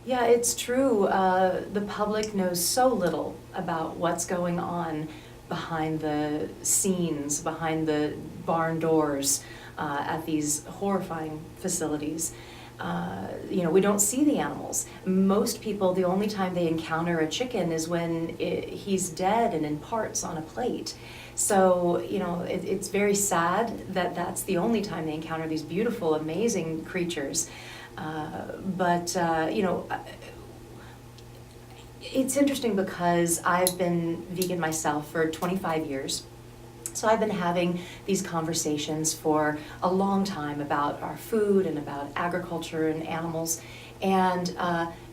Yeah, it's true. The public knows so little about what's going on behind the scenes, behind the barn doors at these horrifying facilities. We don't see the animals. Most people, the only time they encounter a chicken is when he's dead and in parts on a plate. So, it's very sad that that's the only time they encounter these beautiful, amazing creatures. It's interesting because I've been vegan myself for 25 years. So I've been having these conversations for a long time about our food and about agriculture and animals. And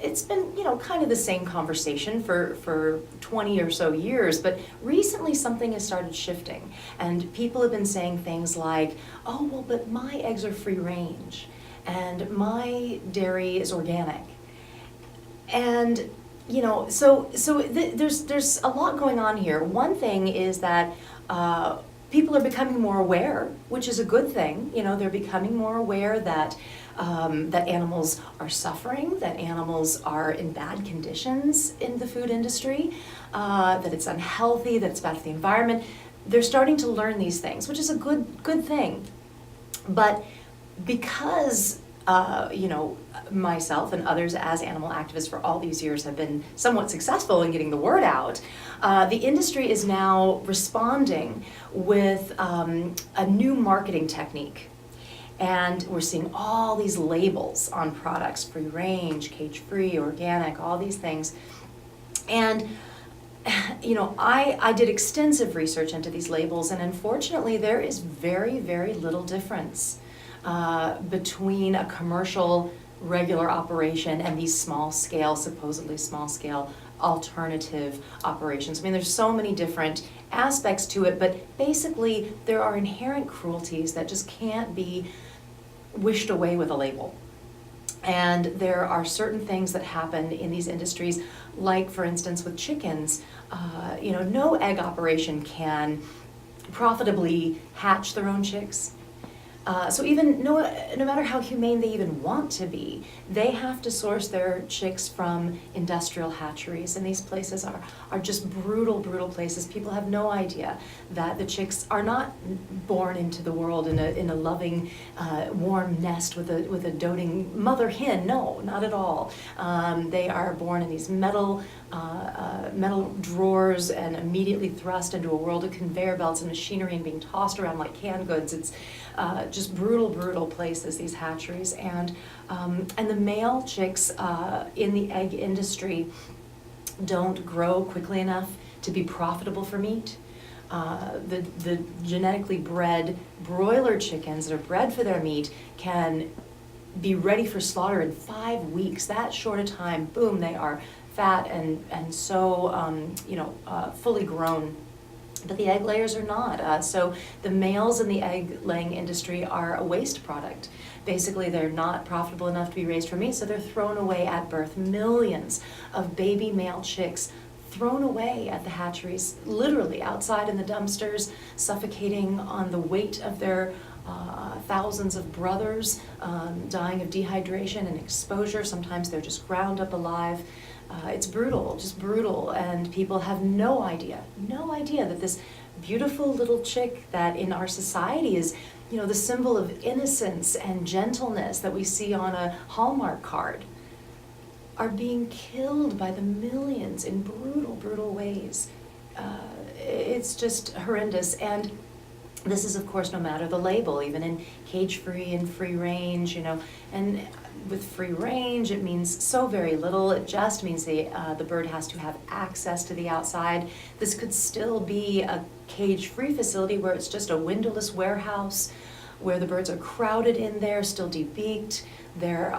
it's been, kind of the same conversation for 20 or so years, but recently something has started shifting. And people have been saying things like, oh, well, but my eggs are free range, and my dairy is organic. And there's a lot going on here. One thing is that people are becoming more aware, which is a good thing. They're becoming more aware that that animals are suffering, that animals are in bad conditions in the food industry, that it's unhealthy, that it's bad for the environment. They're starting to learn these things, which is a good thing. But because myself and others as animal activists for all these years have been somewhat successful in getting the word out, the industry is now responding with a new marketing technique. And we're seeing all these labels on products: free range, cage-free, organic, all these things. And I did extensive research into these labels, and unfortunately there is very, very little difference between a commercial regular operation and these supposedly small scale alternative operations. I mean, there's so many different aspects to it, but basically there are inherent cruelties that just can't be wished away with a label. And there are certain things that happen in these industries, like for instance with chickens, no egg operation can profitably hatch their own chicks. So even no matter how humane they even want to be, they have to source their chicks from industrial hatcheries, and these places are just brutal places. People have no idea that the chicks are not born into the world in a loving, warm nest with a doting mother hen. No, not at all. They are born in these metal drawers and immediately thrust into a world of conveyor belts and machinery and being tossed around like canned goods. It's just brutal places, these hatcheries, and the male chicks in the egg industry don't grow quickly enough to be profitable for meat. The genetically bred broiler chickens that are bred for their meat can be ready for slaughter in 5 weeks. That short a time, boom, they are fat and so fully grown. But the egg layers are not. So the males in the egg laying industry are a waste product. Basically, they're not profitable enough to be raised for meat, so they're thrown away at birth. Millions of baby male chicks thrown away at the hatcheries, literally outside in the dumpsters, suffocating on the weight of their thousands of brothers, dying of dehydration and exposure. Sometimes they're just ground up alive. It's brutal, just brutal, and people have no idea that this beautiful little chick that in our society is, the symbol of innocence and gentleness that we see on a Hallmark card, are being killed by the millions in brutal ways. It's just horrendous, and this is, of course, no matter the label, even in cage-free and free range, and with free range, it means so very little. It just means the bird has to have access to the outside. This could still be a cage-free facility where it's just a windowless warehouse, where the birds are crowded in there, still debeaked. They're,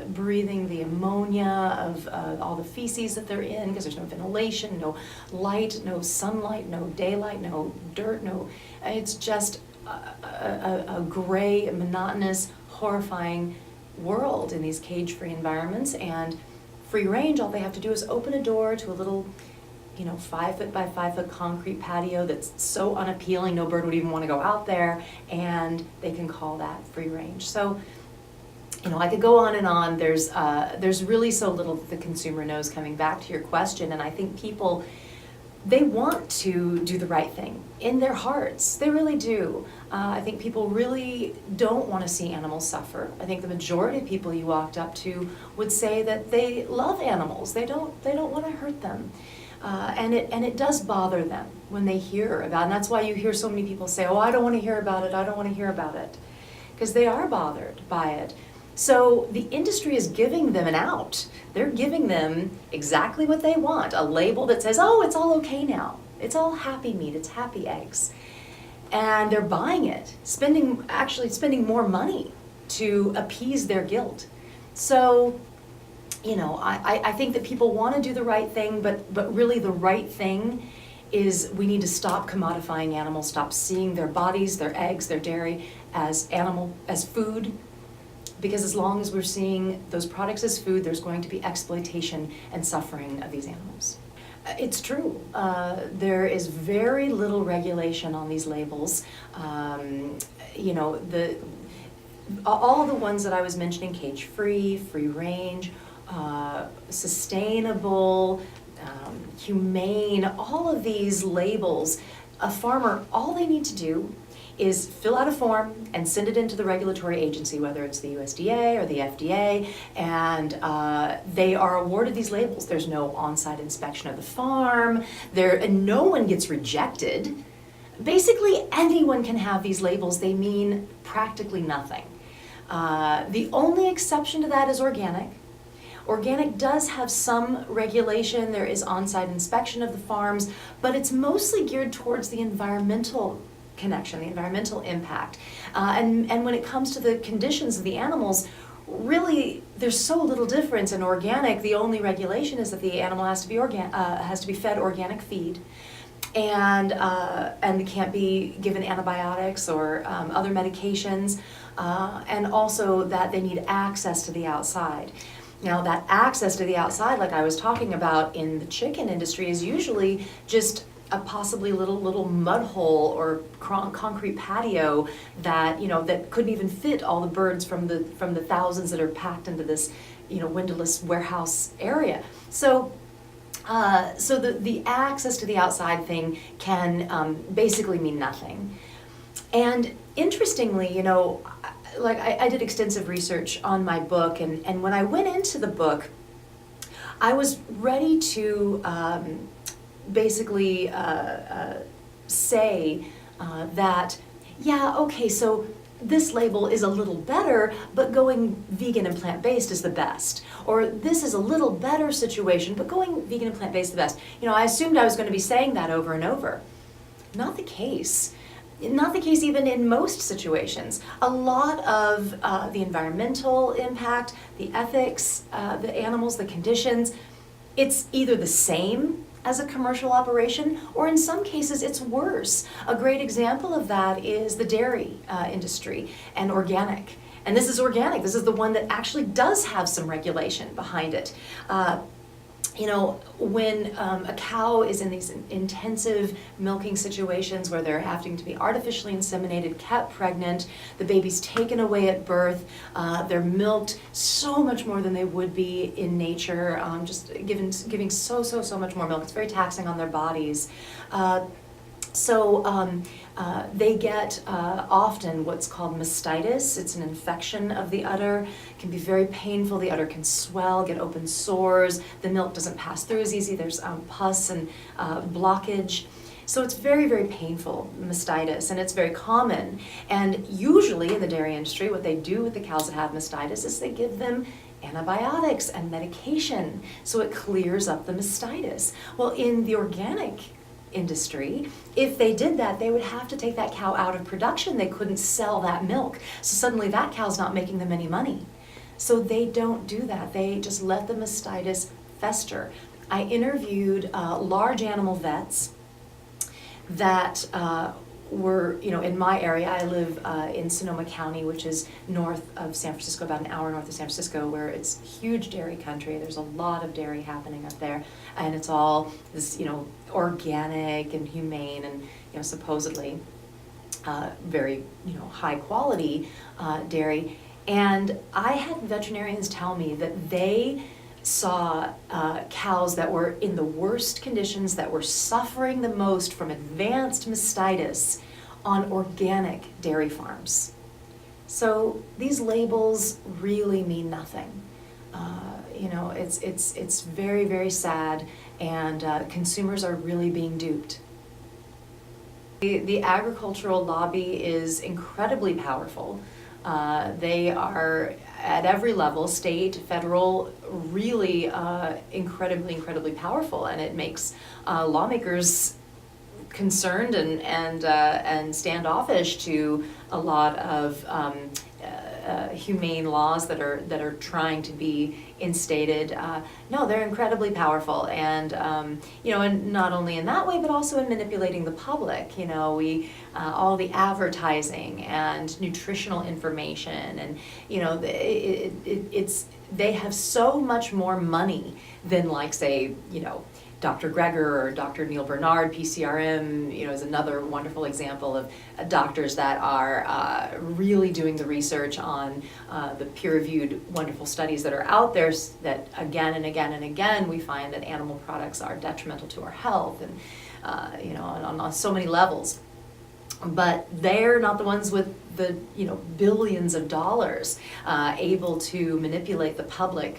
breathing the ammonia of all the feces that they're in, because there's no ventilation, no light, no sunlight, no daylight, no dirt, it's just a gray, monotonous, horrifying world in these cage-free environments. And free range, all they have to do is open a door to a little 5 foot by 5 foot concrete patio that's so unappealing no bird would even want to go out there, and they can call that free range. So I could go on and on. There's really so little that the consumer knows, coming back to your question, and I think people, they want to do the right thing in their hearts. They really do. I think people really don't want to see animals suffer. I think the majority of people you walked up to would say that they love animals. They don't want to hurt them. And it does bother them when they hear about it. And that's why you hear so many people say, oh, I don't want to hear about it, I don't want to hear about it. Because they are bothered by it. So the industry is giving them an out. They're giving them exactly what they want, a label that says, oh, it's all okay now. It's all happy meat, it's happy eggs. And they're buying it, actually spending more money to appease their guilt. So, I think that people want to do the right thing, but really the right thing is we need to stop commodifying animals, stop seeing their bodies, their eggs, their dairy as food. Because as long as we're seeing those products as food, there's going to be exploitation and suffering of these animals. It's true. There is very little regulation on these labels. All the ones that I was mentioning, cage-free, free-range, sustainable, humane, all of these labels, a farmer, all they need to do is fill out a form and send it into the regulatory agency, whether it's the USDA or the FDA, and they are awarded these labels. There's no on-site inspection of the farm, and no one gets rejected. Basically, anyone can have these labels. They mean practically nothing. The only exception to that is organic. Organic does have some regulation. There is on-site inspection of the farms, but it's mostly geared towards the environmental connection, the environmental impact. And when it comes to the conditions of the animals, really there's so little difference. In organic, the only regulation is that the animal has to be fed organic feed, and can't be given antibiotics or other medications, and also that they need access to the outside. Now, that access to the outside, like I was talking about in the chicken industry, is usually just a possibly little mud hole or concrete patio that that couldn't even fit all the birds from the thousands that are packed into this windowless warehouse area. So the access to the outside thing can basically mean nothing. And interestingly, like I did extensive research on my book, and when I went into the book, I was ready to basically say that, yeah, okay, so this label is a little better, but going vegan and plant-based is the best. Or this is a little better situation, but going vegan and plant-based is the best. I assumed I was going to be saying that over and over. Not the case. Not the case even in most situations. A lot of the environmental impact, the ethics, the animals, the conditions, it's either the same as a commercial operation, or in some cases it's worse. A great example of that is the dairy industry and organic. And this is organic. This is the one that actually does have some regulation behind it. When a cow is in these intensive milking situations where they're having to be artificially inseminated, kept pregnant, the baby's taken away at birth, they're milked so much more than they would be in nature, just giving so much more milk. It's very taxing on their bodies. They get often what's called mastitis. It's an infection of the udder. It can be very painful. The udder can swell, get open sores. The milk doesn't pass through as easy. There's pus and blockage. So it's very, very painful, mastitis, and it's very common. And usually in the dairy industry, what they do with the cows that have mastitis is they give them antibiotics and medication so it clears up the mastitis. Well, in the organic industry, if they did that, they would have to take that cow out of production. They couldn't sell that milk. So suddenly that cow's not making them any money. So they don't do that. They just let the mastitis fester. I interviewed large animal vets that were, in my area. I live in Sonoma County, which is north of San Francisco, about an hour north of San Francisco, where it's huge dairy country. There's a lot of dairy happening up there, and it's all this, organic and humane and, supposedly very, high quality dairy. And I had veterinarians tell me that they saw cows that were in the worst conditions, that were suffering the most from advanced mastitis on organic dairy farms. So these labels really mean nothing. You know, it's very, very sad, and consumers are really being duped. The agricultural lobby is incredibly powerful. They are at every level, state, federal, really incredibly, incredibly powerful, and it makes lawmakers concerned and standoffish to a lot of humane laws that are trying to be instated. No, they're incredibly powerful, and you know, and not only in that way, but also in manipulating the public. You know, all the advertising and nutritional information, and you know, they have so much more money than, like, say, you know, Dr. Greger or Dr. Neil Bernard, PCRM, you know, is another wonderful example of doctors that are really doing the research on the peer-reviewed wonderful studies that are out there, that again and again and again we find that animal products are detrimental to our health, and you know, on so many levels. But they're not the ones with the, you know, billions of dollars able to manipulate the public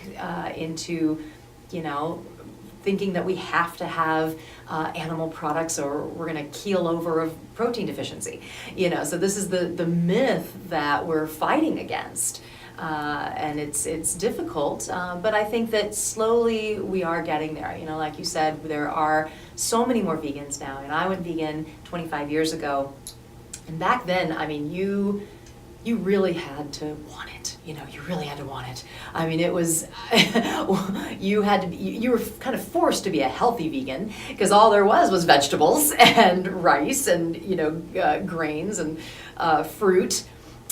into, you know, thinking that we have to have animal products or we're going to keel over of protein deficiency. You know, so this is the myth that we're fighting against. And it's difficult, but I think that slowly we are getting there. You know, like you said, there are so many more vegans now. And I went vegan 25 years ago. And back then, I mean, you really had to want it. You know, you really had to want it. I mean, it was, you were kind of forced to be a healthy vegan, because all there was vegetables and rice and, you know, grains and fruit.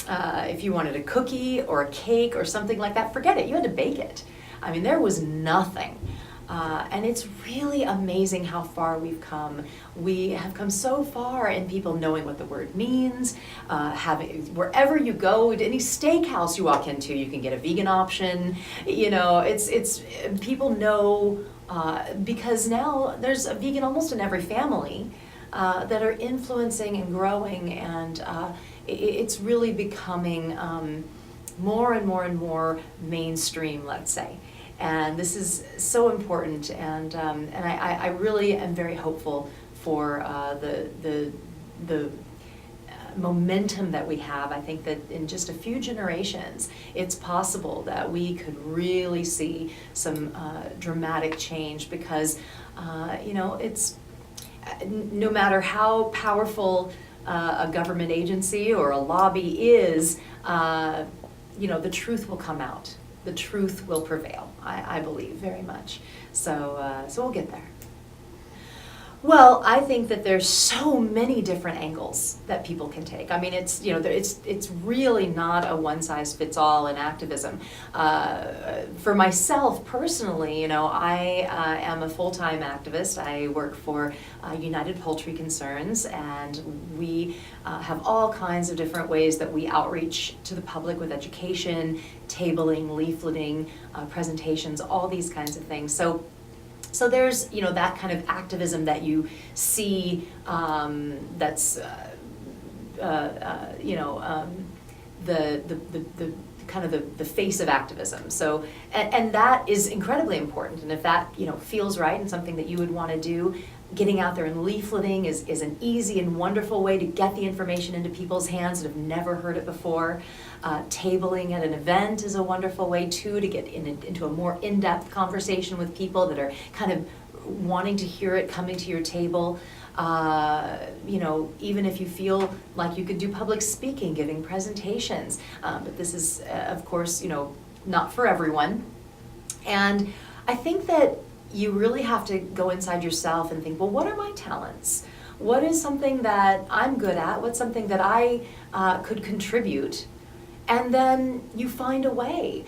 If you wanted a cookie or a cake or something like that, forget it, you had to bake it. I mean, there was nothing. And it's really amazing how far we've come. We have come so far in people knowing what the word means, wherever you go, any steakhouse you walk into, you can get a vegan option. You know, it's people know, because now there's a vegan almost in every family that are influencing and growing, and it's really becoming more and more and more mainstream, let's say. And this is so important, and I really am very hopeful for the momentum that we have. I think that in just a few generations, it's possible that we could really see some dramatic change, because you know, it's no matter how powerful a government agency or a lobby is, you know, the truth will come out. The truth will prevail, I believe very much. So we'll get there. Well, I think that there's so many different angles that people can take. I mean, it's, you know, it's really not a one-size-fits-all in activism. For myself personally, you know, I am a full-time activist. I work for United Poultry Concerns, and we have all kinds of different ways that we outreach to the public with education, tabling, leafleting, presentations, all these kinds of things. So there's, you know, that kind of activism that you see, that's, you know, the kind of the face of activism. So, and that is incredibly important. And if that, you know, feels right and something that you would want to do, getting out there and leafleting is an easy and wonderful way to get the information into people's hands that have never heard it before. Tabling at an event is a wonderful way too, to get into a more in-depth conversation with people that are kind of wanting to hear it, coming to your table. You know, even if you feel like you could do public speaking, giving presentations, but this is, of course, you know, not for everyone. And I think that you really have to go inside yourself and think, well, what are my talents? What is something that I'm good at? What's something that I could contribute? And then you find a way.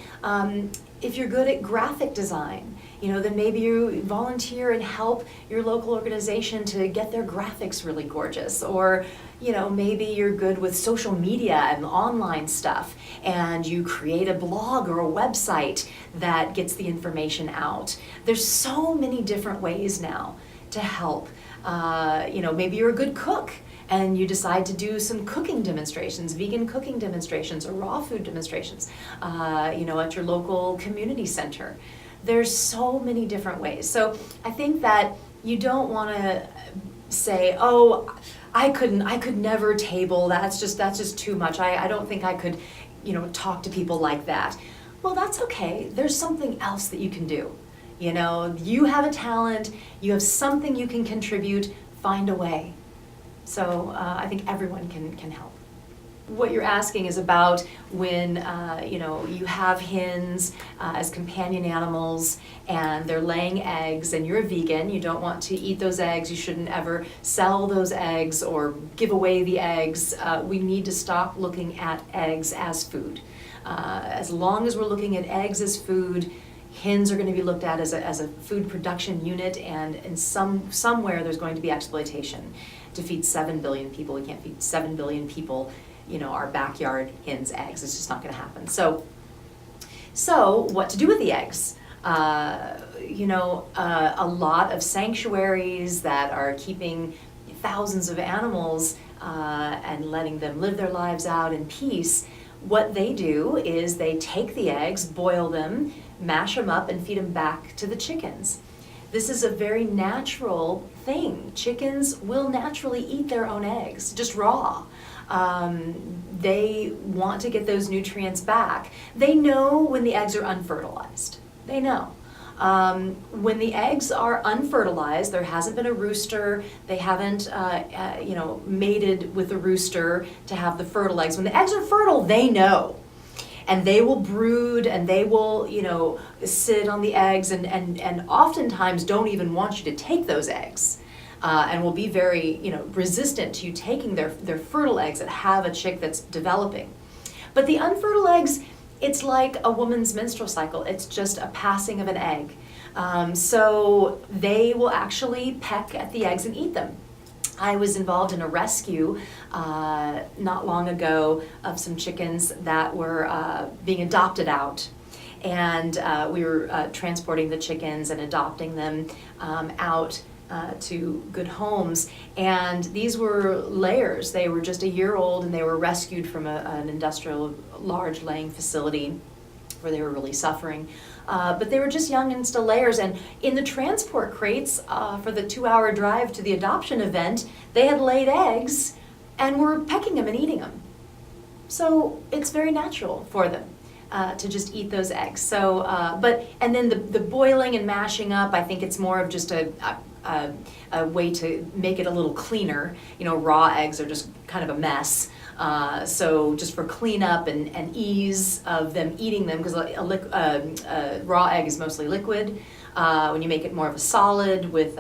If you're good at graphic design, you know, then maybe you volunteer and help your local organization to get their graphics really gorgeous. Or, maybe you're good with social media and online stuff, and you create a blog or a website that gets the information out. There's so many different ways now to help. Maybe you're a good cook, and you decide to do some cooking demonstrations, vegan cooking demonstrations or raw food demonstrations, at your local community center. There's so many different ways. So I think that you don't want to say, oh, I could never table, that's just too much. I don't think I could, talk to people like that. Well, that's okay. There's something else that you can do. You have a talent, you have something you can contribute, find a way. So I think everyone can help. What you're asking is about when you have hens as companion animals and they're laying eggs, and you're a vegan, you don't want to eat those eggs, you shouldn't ever sell those eggs or give away the eggs. We need to stop looking at eggs as food. As long as we're looking at eggs as food, hens are going to be looked at as a food production unit, and in somewhere there's going to be exploitation. To feed 7 billion people, we can't feed 7 billion people our backyard hens' eggs. It's just not going to happen. So what to do with the eggs? A lot of sanctuaries that are keeping thousands of animals and letting them live their lives out in peace, what they do is they take the eggs, boil them, mash them up, and feed them back to the chickens. This is a very natural thing. Chickens will naturally eat their own eggs, just raw. They want to get those nutrients back. They know when the eggs are unfertilized. They know. When the eggs are unfertilized, there hasn't been a rooster, they haven't mated with a rooster to have the fertile eggs. When the eggs are fertile, they know. And they will brood, and they will, sit on the eggs, and oftentimes don't even want you to take those eggs. And will be very, resistant to you taking their fertile eggs that have a chick that's developing. But the unfertile eggs, it's like a woman's menstrual cycle. It's just a passing of an egg. So they will actually peck at the eggs and eat them. I was involved in a rescue not long ago of some chickens that were being adopted out. And we were transporting the chickens and adopting them out to good homes. And these were layers. They were just a year old, and they were rescued from an industrial large laying facility where they were really suffering. But they were just young and still layers, and in the transport crates for the 2-hour drive to the adoption event, they had laid eggs and were pecking them and eating them. So it's very natural for them to just eat those eggs. So, and then the boiling and mashing up, I think it's more of just a way to make it a little cleaner. Raw eggs are just kind of a mess. So just for cleanup and ease of them eating them, because a raw egg is mostly liquid. When you make it more of a solid with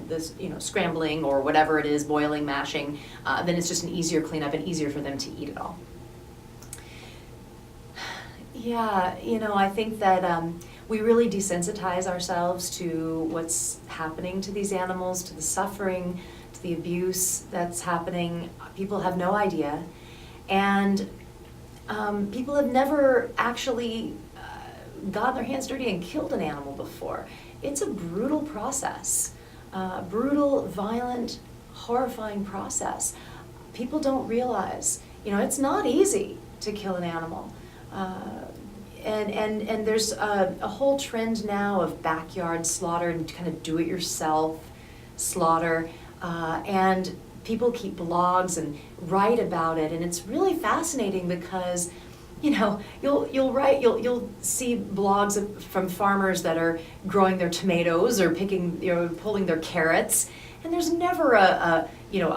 this, scrambling or whatever it is, boiling, mashing, then it's just an easier cleanup and easier for them to eat it all. Yeah, I think that we really desensitize ourselves to what's happening to these animals, to the suffering, to the abuse that's happening. People have no idea. And people have never actually gotten their hands dirty and killed an animal before. It's a brutal process, brutal, violent, horrifying process. People don't realize, it's not easy to kill an animal. And there's a whole trend now of backyard slaughter and kind of do-it-yourself slaughter, and people keep blogs and write about it, and it's really fascinating because you'll see blogs from farmers that are growing their tomatoes or pulling their carrots, and there's never a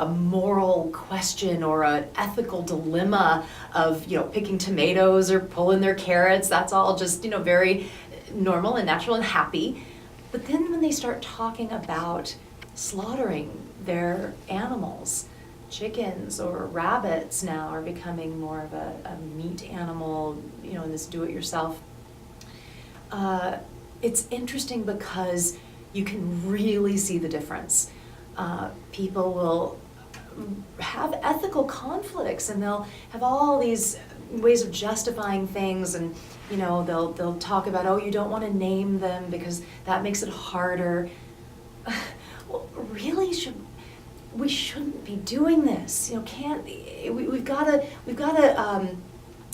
moral question or an ethical dilemma of picking tomatoes or pulling their carrots. That's all just very normal and natural and happy. But then when they start talking about slaughtering their animals, chickens or rabbits now are becoming more of a meat animal, in this do-it-yourself. It's interesting because you can really see the difference. People will have ethical conflicts, and they'll have all these ways of justifying things, and they'll talk about, oh, you don't want to name them because that makes it harder. Well, really, we shouldn't be doing this. We've got to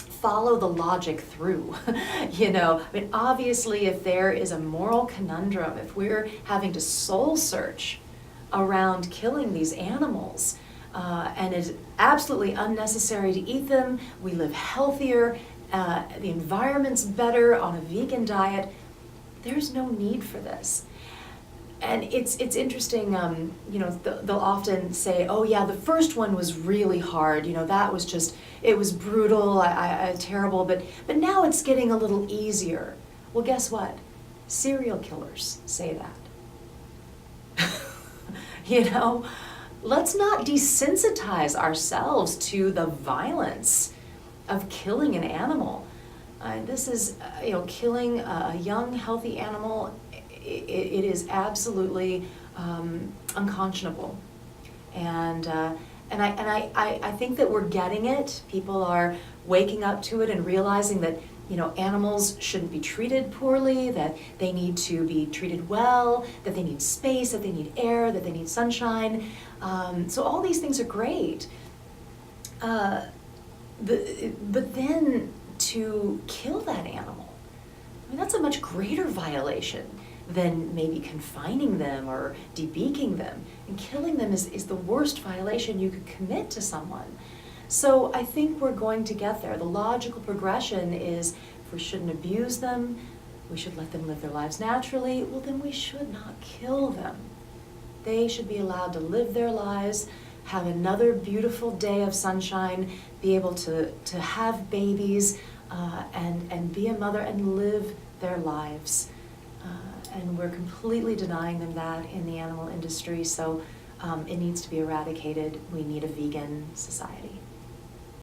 follow the logic through. I mean, obviously, if there is a moral conundrum, if we're having to soul search around killing these animals, and it's absolutely unnecessary to eat them, we live healthier, the environment's better on a vegan diet, there's no need for this. And it's interesting, they'll often say, oh yeah, the first one was really hard, that was just, it was brutal, terrible, but now it's getting a little easier. Well, guess what? Serial killers say that. Let's not desensitize ourselves to the violence of killing an animal. This is, killing a young, healthy animal. It is absolutely unconscionable, and I think that we're getting it. People are waking up to it and realizing that animals shouldn't be treated poorly, that they need to be treated well, that they need space, that they need air, that they need sunshine. So all these things are great. But then to kill that animal, I mean, that's a much greater violation than maybe confining them or debeaking them. And killing them is the worst violation you could commit to someone. So I think we're going to get there. The logical progression is, if we shouldn't abuse them, we should let them live their lives naturally, well then we should not kill them. They should be allowed to live their lives, have another beautiful day of sunshine, be able to have babies, and be a mother and live their lives. And we're completely denying them that in the animal industry, so it needs to be eradicated. We need a vegan society.